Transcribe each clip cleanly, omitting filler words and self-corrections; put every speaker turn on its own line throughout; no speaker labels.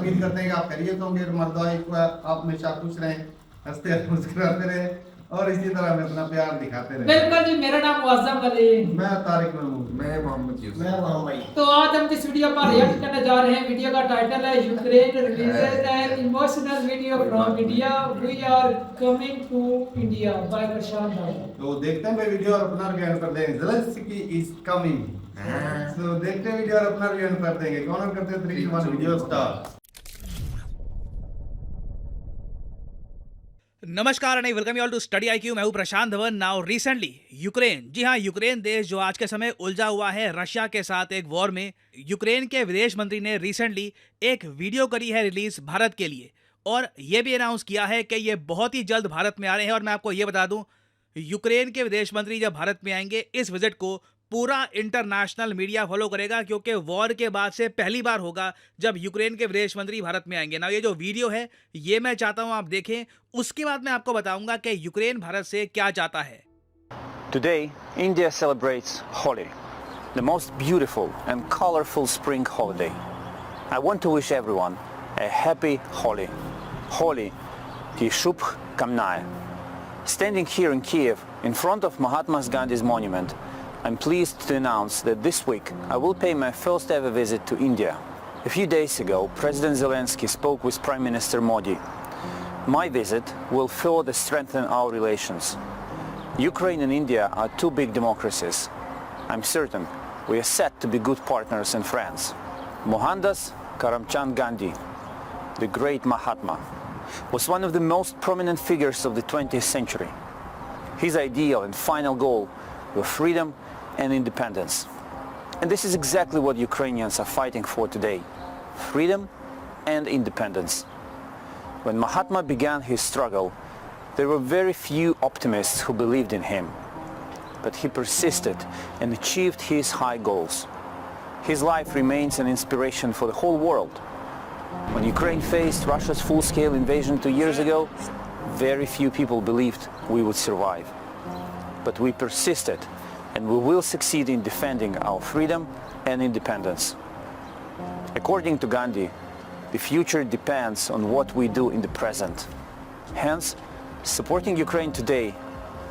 उम्मीद करते हैं कि आप खैरियत होंगे। मर्दवाई को आप हमेशा खुश रहें, हंसते रहे, मुस्कुराते रहे और इसी तरह हमें अपना प्यार दिखाते रहे।
बिल्कुल जी, मेरा नाम मुअज्जम अली,
मैं तारिक महमूद,
मैं मोहम्मद यूसुफ,
मैं वहाँ भाई।
तो आज हम जिस वीडियो पर रिएक्ट करने जा रहे हैं, वीडियो का टाइटल है Ukraine releases an emotional video from India, we are coming to India by Prashant भाई।
तो देखते हैं भाई वीडियो और अपना रिव्यू कर देंगे। Zelensky is coming. तो देखते हैं वीडियो और अपना रिव्यू कर देंगे। कौन करते हैं 3 2 1 वीडियो स्टार्ट।
नमस्कार and welcome you all to Study IQ. मैं हूं Prashant Dhawan. Now recently Ukraine, जी हां, यूक्रेन देश जो आज के समय उलझा हुआ है रशिया के साथ एक वॉर में, यूक्रेन के विदेश मंत्री ने रिसेंटली एक वीडियो करी है रिलीज भारत के लिए और ये भी अनाउंस किया है कि ये बहुत ही जल्द भारत में आ रहे हैं। और मैं आपको ये बता दूं, यूक्रेन के विदेश मंत्री जब भारत में आएंगे, इस विजिट को पूरा इंटरनेशनल मीडिया फॉलो करेगा क्योंकि वॉर के बाद से पहली बार होगा जब यूक्रेन के विदेश मंत्री भारत में आएंगे ना। ये जो वीडियो है ये मैं चाहता हूं आप देखें, उसके बाद मैं आपको बताऊंगा कि यूक्रेन भारत से क्या चाहता है।
Today, India celebrates Holi, the most beautiful and colorful spring holiday. I want to wish everyone a happy Holi. Holi, ki shubh kamnaye. Standing here in Kiev, in front of Mahatma Gandhi's monument, I'm pleased to announce that this week I will pay my first ever visit to India. A few days ago, President Zelensky spoke with Prime Minister Modi. My visit will further strengthen our relations. Ukraine and India are two big democracies. I'm certain we are set to be good partners and friends. Mohandas Karamchand Gandhi, the great Mahatma, was one of the most prominent figures of the 20th century. His ideal and final goal were freedom and independence. And this is exactly what Ukrainians are fighting for today: freedom and independence. When Mahatma began his struggle, there were very few optimists who believed in him. But he persisted and achieved his high goals. His life remains an inspiration for the whole world. When Ukraine faced Russia's full-scale invasion 2 years ago, very few people believed we would survive. But we persisted, and we will succeed in defending our freedom and independence. According to Gandhi, the future depends on what we do in the present. Hence, supporting Ukraine today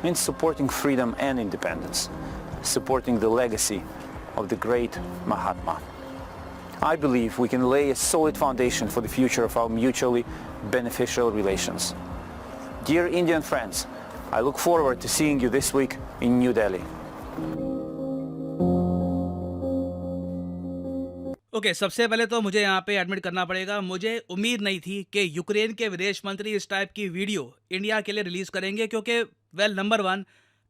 means supporting freedom and independence, supporting the legacy of the great Mahatma. I believe we can lay a solid foundation for the future of our mutually beneficial relations. Dear Indian friends, I look forward to seeing you this week in New Delhi.
Okay, सबसे पहले तो मुझे यहाँ पे admit करना पड़ेगा, मुझे उम्मीद नहीं थी कि यूक्रेन के विदेश मंत्री इस टाइप की वीडियो इंडिया के लिए रिलीज करेंगे क्योंकि well, number one,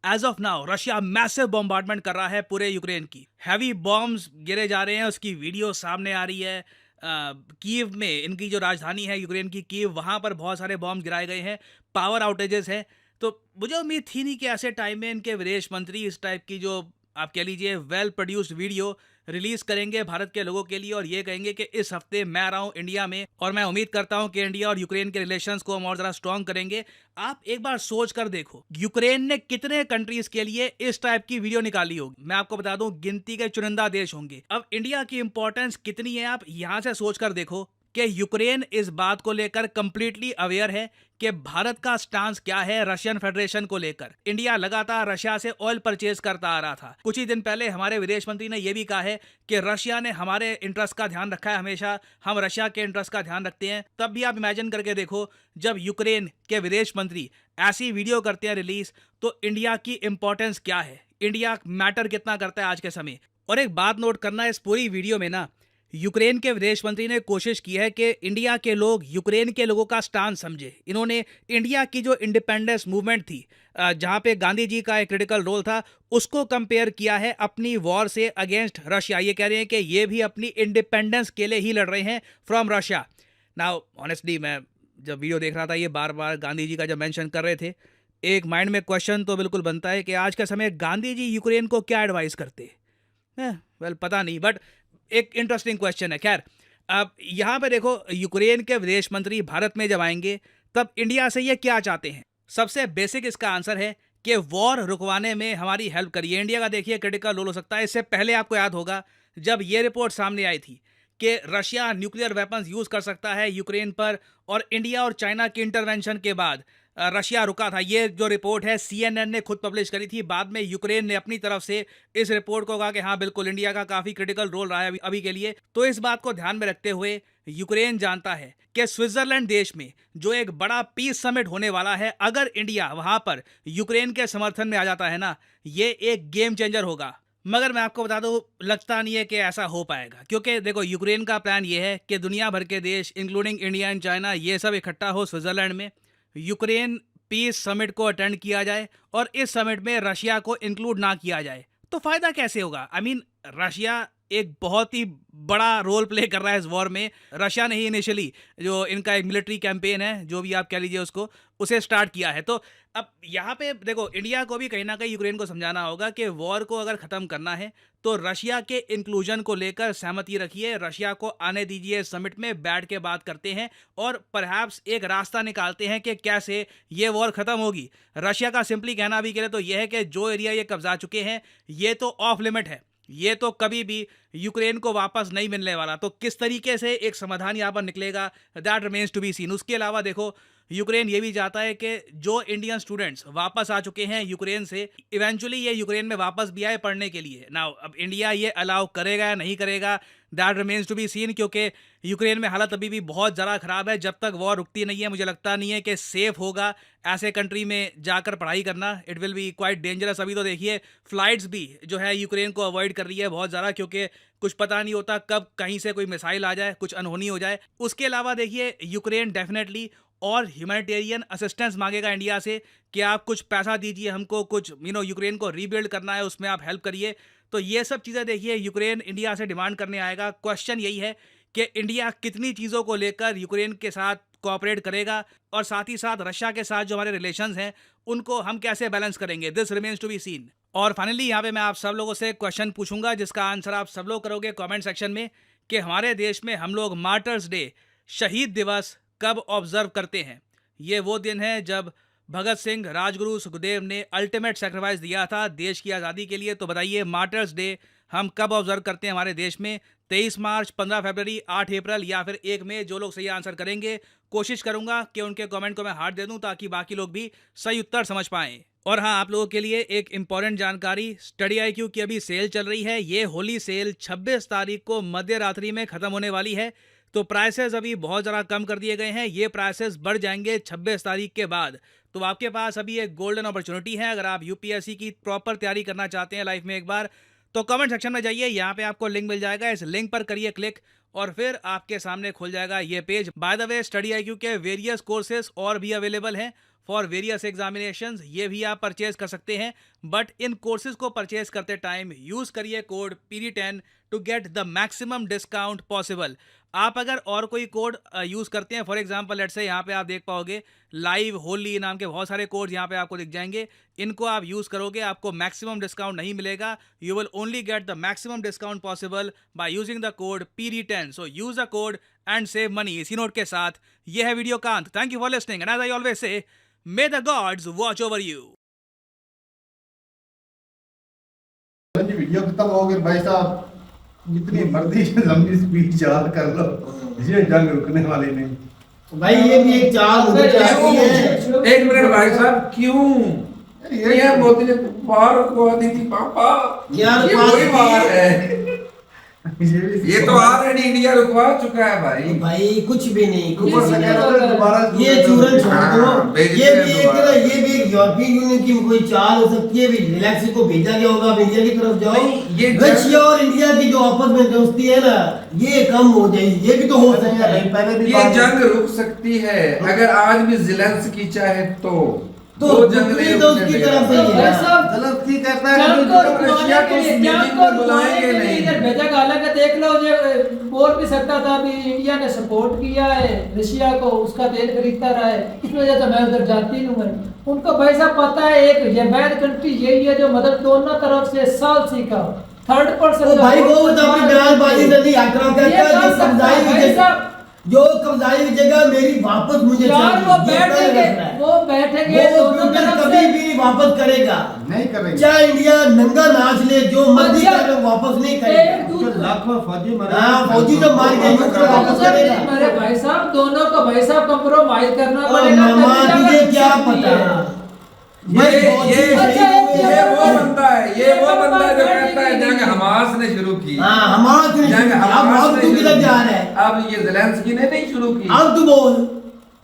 as of now Russia massive bombardment कर रहा है पूरे यूक्रेन की। हैवी बॉम्ब्स गिरे जा रहे हैं, उसकी वीडियो सामने आ रही है। कीव में, इनकी जो राजधानी है यूक्रेन की कीव, वहाँ पर बहुत सारे बॉम्ब गिराए गए हैं, पावर आउटेजेस हैं। तो मुझे उम्मीद थी नहीं कि ऐसे टाइम में इनके विदेश मंत्री इस टाइप की जो आप कह लीजिए वेल प्रोड्यूस्ड वीडियो रिलीज करेंगे भारत के लोगों के लिए और ये कहेंगे कि इस हफ्ते मैं आ रहा हूँ इंडिया में और मैं उम्मीद करता हूँ कि इंडिया और यूक्रेन के रिलेशंस को हम और ज़रा स्ट्रॉन्ग करेंगे। आप एक बार सोच कर देखो, यूक्रेन ने कितने कंट्रीज के लिए इस टाइप की वीडियो निकाली होगी। मैं आपको बता दूं, गिनती के चुनिंदा देश होंगे। अब इंडिया की इंपॉर्टेंस कितनी है, आप यहां से सोच कर देखो कि यूक्रेन इस बात को लेकर कंप्लीटली अवेयर है कि भारत का स्टांस क्या है रशियन फेडरेशन को लेकर। इंडिया लगातार रशिया से ऑयल परचेज करता आ रहा था। कुछ ही दिन पहले हमारे विदेश मंत्री ने यह भी कहा है कि रशिया ने हमारे इंटरेस्ट का ध्यान रखा है, हमेशा हम रशिया के इंटरेस्ट का ध्यान रखते हैं। तब भी आप इमेजिन करके देखो, जब यूक्रेन के विदेश मंत्री ऐसी वीडियो करते हैं रिलीज, तो इंडिया की इंपॉर्टेंस क्या है, इंडिया मैटर कितना करता है आज के समय। और एक बात नोट करना, इस पूरी वीडियो में ना यूक्रेन के विदेश मंत्री ने कोशिश की है कि इंडिया के लोग यूक्रेन के लोगों का स्टांड समझे। इन्होंने इंडिया की जो इंडिपेंडेंस मूवमेंट थी, जहां पे गांधी जी का एक क्रिटिकल रोल था, उसको कंपेयर किया है अपनी वॉर से अगेंस्ट रशिया। ये कह रहे हैं कि ये भी अपनी इंडिपेंडेंस के लिए ही लड़ रहे हैं फ्रॉम रशिया। नाउ ऑनेस्टली, मैं जब वीडियो देख रहा था, ये बार बार गांधी जी का जब मेंशन कर रहे थे, एक माइंड में क्वेश्चन तो बिल्कुल बनता है कि आज के समय गांधी जी यूक्रेन को क्या एडवाइस करते हैं। वेल, पता नहीं, बट एक इंटरेस्टिंग क्वेश्चन है। खैर, अब यहाँ पे देखो, यूक्रेन के विदेश मंत्री भारत में जब आएंगे तब इंडिया से ये क्या चाहते हैं। सबसे बेसिक इसका आंसर है कि वॉर रुकवाने में हमारी हेल्प करिए। इंडिया का देखिए क्रिटिकल रोल हो सकता है। इससे पहले आपको याद होगा जब ये रिपोर्ट सामने आई थी कि रशिया न्यूक्लियर वेपन्स यूज कर सकता है यूक्रेन पर, और इंडिया और चाइना के इंटरवेंशन के बाद रशिया रुका था। ये जो रिपोर्ट है CNN ने खुद पब्लिश करी थी। बाद में यूक्रेन ने अपनी तरफ से इस रिपोर्ट को कहा कि हाँ बिल्कुल इंडिया का काफी क्रिटिकल रोल रहा है अभी के लिए। तो इस बात को ध्यान में रखते हुए यूक्रेन जानता है कि स्विट्जरलैंड देश में जो एक बड़ा पीस समिट होने वाला है, अगर इंडिया वहां पर यूक्रेन के समर्थन में आ जाता है ना, ये एक गेम चेंजर होगा। मगर मैं आपको बता दूं, लगता नहीं है कि ऐसा हो पाएगा, क्योंकि देखो यूक्रेन का प्लान ये है कि दुनिया भर के देश इंक्लूडिंग इंडिया एंड चाइना ये सब इकट्ठा हो स्विट्जरलैंड में, यूक्रेन पीस समिट को अटेंड किया जाए और इस समिट में रशिया को इंक्लूड ना किया जाए। तो फायदा कैसे होगा? आई मीन रशिया एक बहुत ही बड़ा रोल प्ले कर रहा है इस वॉर में। रशिया ने ही इनिशियली जो इनका एक मिलिट्री कैंपेन है, जो भी आप कह लीजिए उसको, उसे स्टार्ट किया है। तो अब यहाँ पे देखो इंडिया को भी कहीं ना कहीं यूक्रेन को समझाना होगा कि वॉर को अगर ख़त्म करना है तो रशिया के इंक्लूजन को लेकर सहमति रखिए, रशिया को आने दीजिए समिट में, बैठ के बात करते हैं और परहैप्स एक रास्ता निकालते हैं कि कैसे ये वॉर ख़त्म होगी। रशिया का सिंपली कहना भी करें तो यह है कि जो एरिया ये कब्जा चुके हैं ये तो ऑफ लिमिट है, ये तो कभी भी यूक्रेन को वापस नहीं मिलने वाला। तो किस तरीके से एक समाधान यहाँ पर निकलेगा, that remains to be seen. उसके अलावा देखो यूक्रेन ये भी चाहता है कि जो इंडियन स्टूडेंट्स वापस आ चुके हैं यूक्रेन से, इवेंचुअली ये यूक्रेन में वापस भी आए पढ़ने के लिए। नाउ अब इंडिया ये अलाउ करेगा या नहीं करेगा, that remains to be seen, क्योंकि यूक्रेन में हालत अभी भी बहुत ज़्यादा ख़राब है। जब तक वॉर रुकती नहीं है मुझे लगता नहीं है कि सेफ़ होगा ऐसे कंट्री में जाकर पढ़ाई करना। It will be quite dangerous. अभी तो देखिए फ़्लाइट्स भी जो है यूक्रेन को अवॉइड कर रही है बहुत ज़्यादा, क्योंकि कुछ पता नहीं होता कब कहीं से कोई मिसाइल आ जाए, कुछ अनहोनी हो जाए। उसके अलावा देखिए यूक्रेन डेफिनेटली और ह्यूमैनिटेरियन असिस्टेंस मांगेगा इंडिया से कि आप कुछ पैसा दीजिए हमको, कुछ यूक्रेन को रीबिल्ड करना है, उसमें आप हेल्प करिए। तो ये सब चीज़ें देखिए यूक्रेन इंडिया से डिमांड करने आएगा। क्वेश्चन यही है कि इंडिया कितनी चीज़ों को लेकर यूक्रेन के साथ कोऑपरेट करेगा और साथ ही साथ रशिया के साथ जो हमारे रिलेशंस हैं उनको हम कैसे बैलेंस करेंगे, this remains to be seen. और फाइनली यहाँ पे मैं आप सब लोगों से क्वेश्चन पूछूंगा जिसका आंसर आप सब लोग करोगे कमेंट सेक्शन में, कि हमारे देश में हम लोग मार्टर्स डे, शहीद दिवस कब ऑब्जर्व करते हैं। ये वो दिन है जब भगत सिंह, राजगुरु, सुखदेव ने अल्टीमेट सेक्रीफाइस दिया था देश की आज़ादी के लिए। तो बताइए मार्टर्स डे हम कब ऑब्जर्व करते हैं हमारे देश में? 23 मार्च, 15 फरवरी, 8 अप्रैल या फिर 1 मई? जो लोग सही आंसर करेंगे कोशिश करूंगा कि उनके कमेंट को मैं हार्ट दे दूं ताकि बाकी लोग भी सही उत्तर समझ पाएं। और हाँ, आप लोगों के लिए एक इंपॉर्टेंट जानकारी, स्टडी IQ की अभी सेल चल रही है। ये होली सेल 26 तारीख को मध्य रात्रि में ख़त्म होने वाली है। तो प्राइसेस अभी बहुत ज़्यादा कम कर दिए गए हैं, ये प्राइसेस बढ़ जाएंगे 26 तारीख के बाद। तो आपके पास अभी एक गोल्डन अपॉर्चुनिटी है। अगर आप UPSC की प्रॉपर तैयारी करना चाहते हैं लाइफ में एक बार, तो कमेंट सेक्शन में जाइए, यहाँ पे आपको लिंक मिल जाएगा, इस लिंक पर करिए क्लिक और फिर आपके सामने खुल जाएगा ये page. By the way, study IQ के वेरियस कोर्सेज और भी अवेलेबल हैं फॉर वेरियस एग्जामिनेशंस, ये भी आप परचेज कर सकते हैं। बट इन कोर्सेज को परचेज करते टाइम यूज़ करिए code PD10 to get the maximum discount possible. आप अगर और कोई कोड यूज़ करते हैं, फॉर एग्जांपल लेट्स से यहाँ पे आप देख पाओगे लाइव होली नाम के बहुत सारे कोड यहाँ पे आपको दिख जाएंगे, इनको आप यूज़ करोगे आपको मैक्सिमम डिस्काउंट नहीं मिलेगा। You will only get the maximum discount possible by using the code PD10। So use the code and save money. इसी नोट के साथ ये है वीडियो का अंत। Thank you for listening and as I always say, may the gods watch over you.
Video खत्म हो गई भाई साहब, जितनी मर्जी लंबी स्पीच याद कर लो, ये जंग रुकने वाली नहीं।
भाई ये भी एक चाल मुझे चाहती है।
एक मिनट भाई साहब, क्यों ये मोदी ने वार रुकवा दी थी पापा?
यार
ये वही वार है, ये तो ऑलरेडी इंडिया रुकवा चुका है भाई।
भाई कुछ भी नहीं,
ऊपर से कह रहा था दोबारा
ये चूरन छोड़ दो।
भेज
ये
दिया
भी
दोबारा।
ये भी एक यूरोपियन यूनियन की कोई चाल हो सकती है। भी रिलैक्सी को भेजा गया होगा, अब इंडिया की तरफ जाओ।
ये
रशिया और इंडिया की जो आपस में दोस्ती है ना, ये कम हो जाएगी। ये भी तो हो सकता है।
पहले भी
ये जंग रुक सकती है अगर आज भी ज़ेलेंस्की चाहे तो
तो
जंग नहीं
तो उसकी
रुकने
तरफ से
देगा।
ही
भाई
है।
साहब,
गलत की कहता है
जंग
कि
को
जब
रुकवाने
रशिया
के
को
लिए,
उस
जंग
मीटिंग
को
में बुलाएंगे
रुकवाने के लिए
नहीं।
इधर भेजा गया। हालांकि देख लो, जो बोल भी सकता था अभी इंडिया ने सपोर्ट किया है रशिया को, उसका तेल खरीदता रहा है, इस वजह से मैं उधर जाती नहीं हूँ। उनको भाई साहब पता है एक ये बैड कंट्री यही है जो मतलब दोनों तरफ से साल सीखा थर्ड पर्सन।
ओ भाई वो तो अपनी बयानबाजी जल्दी यात्रा करता है, ये समझाई
भाई साहब
जो कब्जाई की जगह मेरी वापस मुझे
यार
चाहिए।
वो
ये तय
बैठेंगे,
रखना है।
वो बैठेंगे
वो
दोनों
फ्यूचर
तरफ
कभी
से।
भी नहीं वापस करेगा।
नहीं करेंगे।
चाहे इंडिया नंगा नाच ले, जो मर्जी
अच्छा,
करे वापस नहीं
एक
करेगा।
दूसरे
लाखों फौजी मरे।
हाँ, फौजी जब मार के यूक्रेन वापस करेगा।
मेरे भाई साहब दोनों को भाई साहब कंप्रोमाइज करना
और
पड़ेगा।
मामा
तभी
तुझे
जाकर
क्या
सकती
पता?
है।
ये वो बंदा है, ये वो बंदा है जो कहता है जंग हमास ने शुरू की।
हाँ, हमास ने
जंग
शुरू की।
हमास
अब
ने
तू
शुरू
किधर
की।
जा रहा है?
अब ये ज़ेलेंस्की ने नहीं शुरू की।
अब तू बोल।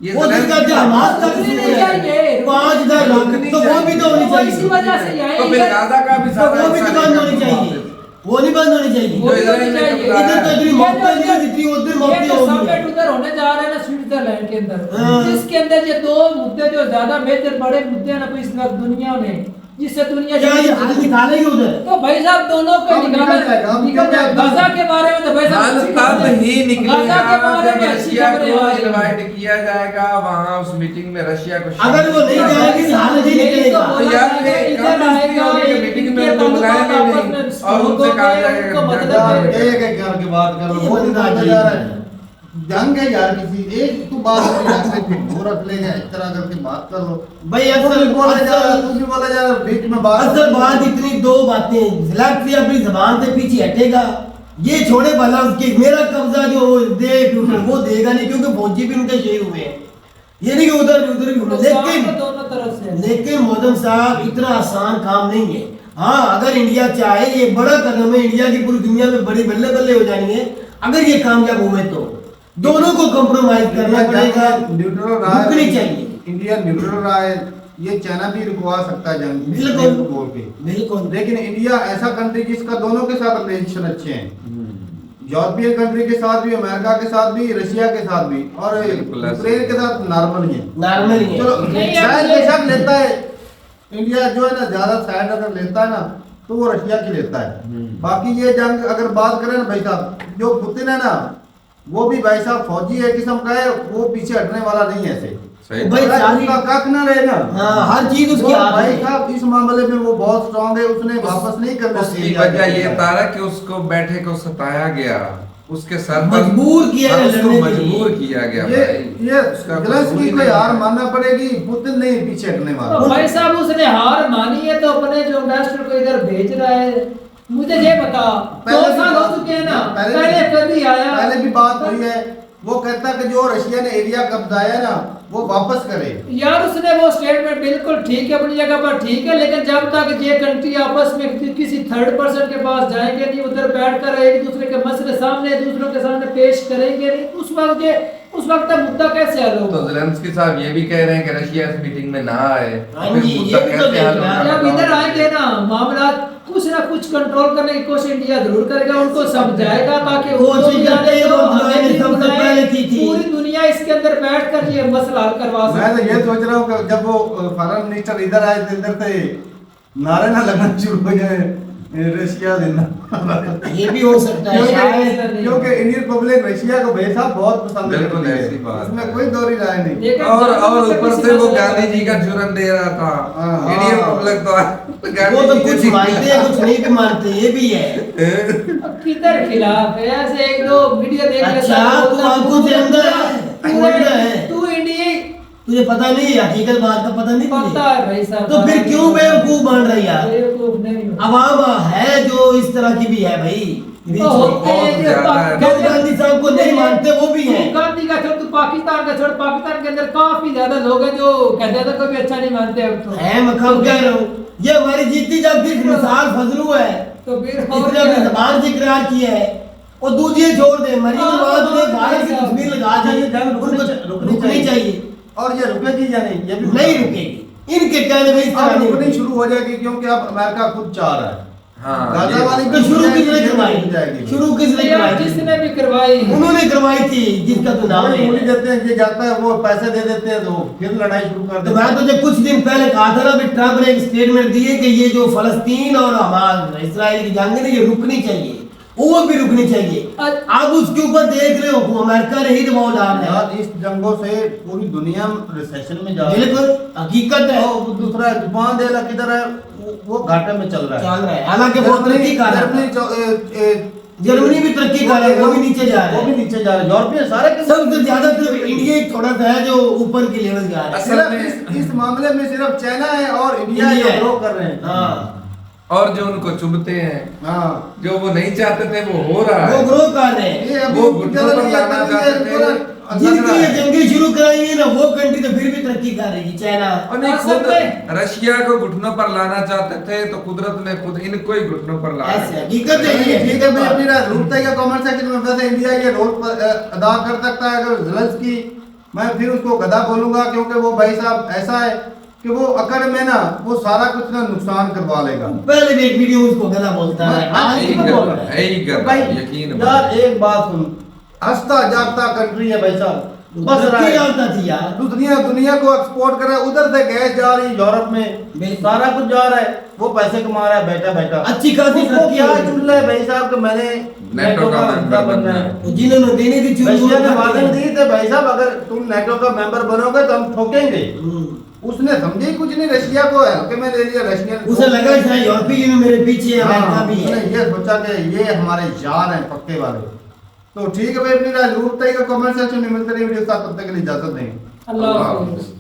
ये
वो
ज़ेलेंस्की
जिसका जो हमास का
रुकनी
शुरू है,
चाहिए।
5,000
रुकनी
तो वो भी तो होनी
वो इसी
चाहिए।
वजह से यही
तो फिर गाजा का भी
तो
सारा
वो भी
हिस्सा
तो बंद
लेकर
होनी
तुम
चाहिए।
वापस।
वो नहीं बंद होनी चाहिए।
वो भी
इधर
होनी
ही
चाहिए।
लेकर
इधर तो इतनी
ये
मौतें
जो-
नहीं है जितनी उधर
ये
मौतें
जो
होगी।
समिट उधर होने जा रहा है ना स्विट्जरलैंड के अंदर,
हाँ।
जिसके अंदर ये दो मुद्दे जो ज्यादा मेजर बड़े मुद्दे हैं ना कोई इस वक्त दुनिया में, जिससे दुनिया
क्या ये हाल निकालेगी उधर?
तो भाई साहब दोनों को
अब
निकाला
निकल जाएगा, अब
निकल जाएगा।
निकल
गाजा के बारे में तो भाई साहब
हाल
अच्छी
तब
खबरें-
ही निकलेगा
गाजा के बारे
जब
में अच्छी
रशिया
खबरें
को
आ रही हैं।
इनवाइट किया जाएगा वहां उस मीटिंग में रशिया को
अगर वो नहीं जाएगी तो हाल नहीं
यही तो
निकलेगा।
बोला
यार
जाएगा,
ये
इधर
कम
आएगा,
इसलिए होगी कि
एक
मीटिंग
इनके
में उनको
ताल्लुकात
बुलाएंगे
आपस
नहीं
में
और उनसे
होंगे,
कहा जाएगा
उनको
कि
मतलब
यार
है।
एक एक करके बात कर लो।
ये
वो नहीं
बंदा
बोलता जा रहा
अजीब
है। जंग है यार, किसी एक तू बात कर यार, से फिर वो रख लेगा, इस तरह करके बात कर लो।
भाई
तू भी बोला जा रहा है,
असल
तू भी बोला जा रहा है, बीच में बात
असल बात इतनी दो बातें। ज़ेलेंस्की अपनी जबान से पीछे हटेगा, ये छोड़े भला उसके मेरा कब्जा जो दे फ्यूचर वो देगा नहीं, क्योंकि फौजी भी उनके शहीद हुए हैं। ये नहीं कि उधर भी
नुकसान तो
लेकिन
दोनों तरफ से है।
लेकिन मोदम साहब इतना आसान काम नहीं है। हाँ, अगर इंडिया चाहे, ये बड़ा कदम है, इंडिया की पूरी दुनिया में बड़ी बल्ले बल्ले हो जानी है अगर ये कामयाब हुए तो। दोनों को कंप्रोमाइज करना पड़ेगा,
न्यूट्रल रहा है,
रुकनी चाहिए।
इंडिया न्यूट्रल रहा है, ये चाइना भी रुकवा सकता है जंग
बिल्कुल।
बोल के।
बिल्कुल।
लेकिन इंडिया ऐसा कंट्री जिसका दोनों के साथ रिलेशन अच्छे हैं, यूरोपियन कंट्री के साथ भी, अमेरिका के साथ भी, रशिया के साथ भी, और
बिल्कुल ऐसे।
यूक्रेन के साथ नॉर्मल ही है।
नॉर्मल ही है।
चलो
नहीं,
शायद
अब ये-
बेशक लेता है इंडिया जो है ना, ज्यादा साइड अगर लेता है ना तो वो रशिया की लेता है। बाकी ये जंग अगर बात करें ना भाई साहब, जो पुतिन है ना वो भी भाई साहब फौजी है किस्म का है, वो पीछे हटने वाला नहीं है ऐसे।
सही
भाई
अगर
सारी-
उसका कख ना रहे ना,
हाँ, हर चीज उसकी
वो
हाथ
भाई
में।
साहब इस मामले में वो बहुत स्ट्रांग है, उसने वापस नहीं करना
उसकी वजह ये तारा कि उसको बैठे को सताया गया, उसके सर पर
मजबूर किया
हाँ,
है
उसको
लड़ने के लिए।
मजबूर किया गया
ये
भाई।
ये
उसका
ज़ेलेंस्की
कसूर ही
को
नहीं
हार
है।
मानना पड़ेगी, पुतिन नहीं पीछे हटने वाला।
तो भाई साहब उसने हार मानी है तो अपने जो एम्बेसडर को इधर भेज रहा है। मुझे ये बता, 2
पहले भी
साल हो
बात-
चुके हैं ना,
पहले
पहले कभी आया,
पहले भी बात हुई है, वो कहता कि जो रशिया ने एरिया कब्जाया ना वो वापस करे।
यार उसने वो स्टेटमेंट बिल्कुल ठीक है, अपनी जगह पर ठीक है, लेकिन जब तक ये कंट्री आपस में किसी थर्ड पर्सन के पास जाएंगे नहीं, उधर बैठकर एक दूसरे के मसले सामने दूसरों के सामने पेश करेंगे नहीं, उस वक्त तक मुद्दा कैसे हल
तो
होगा?
ज़ेलेंस्की साहब ये भी कह रहे हैं कि रशिया इस मीटिंग में ना आए,
हाँ
फिर
जी,
मुद्दा
ये भी तो
कैसे हल
देख रहा है।
होगा?
जब इधर आएंगे ना मामला कुछ ना कुछ कंट्रोल करने की कोशिश इंडिया जरूर करेगा, उनको समझाएगा ताकि वो
कोशिश
भी
करते
आने
हैं,
दो,
वो
हमें भी
सबसे
बुलाएं,
पहले की थी।
पूरी दुनिया इसके अंदर बैठकर ये मसला हल करवा
मैं तो
सकती
ये
है।
सोच रहा हूँ कि जब वो फॉरेन मिनिस्टर इधर आए तो इधर से नारे ना लगना शुरू हो जाए, रशिया जिंदाबाद।
ये भी हो सकता है शायद।
क्योंकि इंडियन पब्लिक रशिया को भाई साहब बहुत पसंद
बिल्कुल
करती है,
ऐसी बात
इसमें
है।
कोई दो राय नहीं।
लेकिन
और
जब तक
ऊपर
किसी
से वो
मसले
गांधी
पर-
जी का जुर्म दे रहा था।
हाँ।
इंडियन पब्लिक तो
वो तो
गांधी
कुछ
जी
मानते हैं कुछ नहीं भी मानते, ये भी है।
अब किधर खिलाफ है? ऐसे एक दो वीडियो देख लेता
अच्छा,
है,
तू
बोलता है,
आंखों से अंदर है,
तू
अंदर है।
तू इंडिया
तुझे पता नहीं है हकीकत बात का, पता नहीं
पता
तुझे?
है भाई साहब।
तो फिर क्यों बेवकूफ बन रही यार?
बेवकूफ नहीं हो।
अवाम है जो इस तरह की भी है भाई बीच
तो
में।
होते हैं
बहुत
कि
ज्यादा है।
जो गांधी साहब को नहीं मानते वो भी हैं।
तू गांधी का छोड़, तू पाकिस्तान का छोड़, पाकिस्तान के अंदर काफी ज्यादा लोग हैं जो कहते हैं कभी अच्छा नहीं मानते अब तो।
है मैं कब कह रहा हूँ, ये हमारी जीती जागती मिसाल फजलू है।
तो फिर और
इसने
क्या
अपनी
है?
जबान से इकरार किया है और दूसरी छोड़ दे, मरीम नवाज ने भारत की तस्वीर लगा दी, उनको रुकनी चाहिए।
और ये रुकेगी या नहीं, ये भी
नहीं रुकेगी, इनके कहने में इस तरह
अब
नहीं
रुकनी
रुकेगी।
शुरू हो जाएगी, क्योंकि अब अमेरिका खुद चाह रहा है।
हाँ,
गाजा
ये-
वाली
तो शुरू किसने
ये भी
करवाई?
रुक जाएगी।
शुरू किसने
यार
करवाई?
जिसने भी करवाई,
उन्होंने करवाई थी, जिसका तो नाम
गोली
है।
देते हैं, ये जाता है, वो पैसे दे देते हैं, तो फिर लड़ाई शुरू कर
तो
देते
मैं
हैं।
तुझे कुछ दिन पहले कहा था ना, भी ट्रंप ने एक स्टेटमेंट दिए कि ये जो फलस्तीन और हमारा इसराइल की जंग है ना, ये रुकनी चाहिए, वो भी रुकनी चाहिए। अब उसके ऊपर देख रहे हो अमेरिका ने ही दबाव डाल रहा है।
यार इस जंगों से पूरी दुनिया रिसेशन में जा रही है।
बिल्कुल हकीकत है,
और दूसरा जापान किधर है, वो घाटे में चल रहा है।
चल रहा है, हालांकि वो तरक्की कर रहा है।
जर्मनी
जर्मनी भी तरक्की कर रहा है, वो भी नीचे जा रहा
वो भी
है।
नीचे जा रहे हैं यूरोपियन सारे के
सबसे ज्यादा सिर्फ इंडिया ही थोड़ा सा है जो ऊपर की लेवल जा रहा है।
असल में
सिर्फ इस मामले में सिर्फ चाइना है और इंडिया
इंडिया
जो
है।
ग्रो कर रहे हैं।
हाँ,
और जो उनको चुभते हैं,
हाँ
जो वो नहीं चाहते थे वो हो रहा
वो
है।
ग्रो कर रहे हैं।
ये अभी
वो घुटनों पर लाना चाहते थे,
जिनकी ये जंगें शुरू कराएंगे ना वो कंट्री तो फिर भी तरक्की कर रही है, चाइना।
और नहीं,
असल
खुद
में-
रशिया को घुटनों पर लाना चाहते थे तो कुदरत ने खुद इनको ही घुटनों पर लाया।
ऐसे हकीकत है ये।
ठीक है भाई, अपनी रूपता का कमेंट सेक्शन में वैसे इंडिया ये रोल अदा कर सकता है। अगर ज़ेलेंस्की, मैं फिर उसको गधा बोलूंगा क्योंकि वो भाई साहब ऐसा है कि वो अकड़ में ना वो सारा कुछ ना नुकसान करवा लेगा।
पहले भी एक वीडियो में उसको गधा बोलता है, आज
यही
भी बोल रहा है।
यही कर
भाई
यकीन
यार एक बात सुन, हंसता जागता कंट्री है भाई साहब, बस रहा
तरक्की
है।
जानता थी यार।
दुनिया को एक्सपोर्ट कर रहा है, उधर से गैस जा रही है यूरोप में,
बिल्कुल।
सारा कुछ जा रहा है, वो पैसे कमा रहा है बैठा बैठा।
अच्छी खासी
उसको
तरक्की
क्या
हो रही है।
चुन है भाई साहब कि मैंने
नेटो का मेंबर बनना है।
है।
जिन्होंने देने की चुन
रशिया ने वादन दी थे भाई साहब, अगर तुम नेटो का मेंबर बनोगे तो हम ठोकेंगे। उसने समझे ही कुछ नहीं रशिया को है कि मैं ले लिया रशियन।
उसे लगा शायद यूरोपीय यूनियन मेरे पीछे है, अमेरिका भी
उसने
है।
ये सोचा कि ये हमारे यार हैं पक्के वाले। तो ठीक है भाई, अपनी राय जरूर बताइएगा कमेंट सेक्शन में। मिलते रहिए वीडियो के साथ, तब तक के लिए इजाजत देंगे।
अल्लाह हाफ़िज़।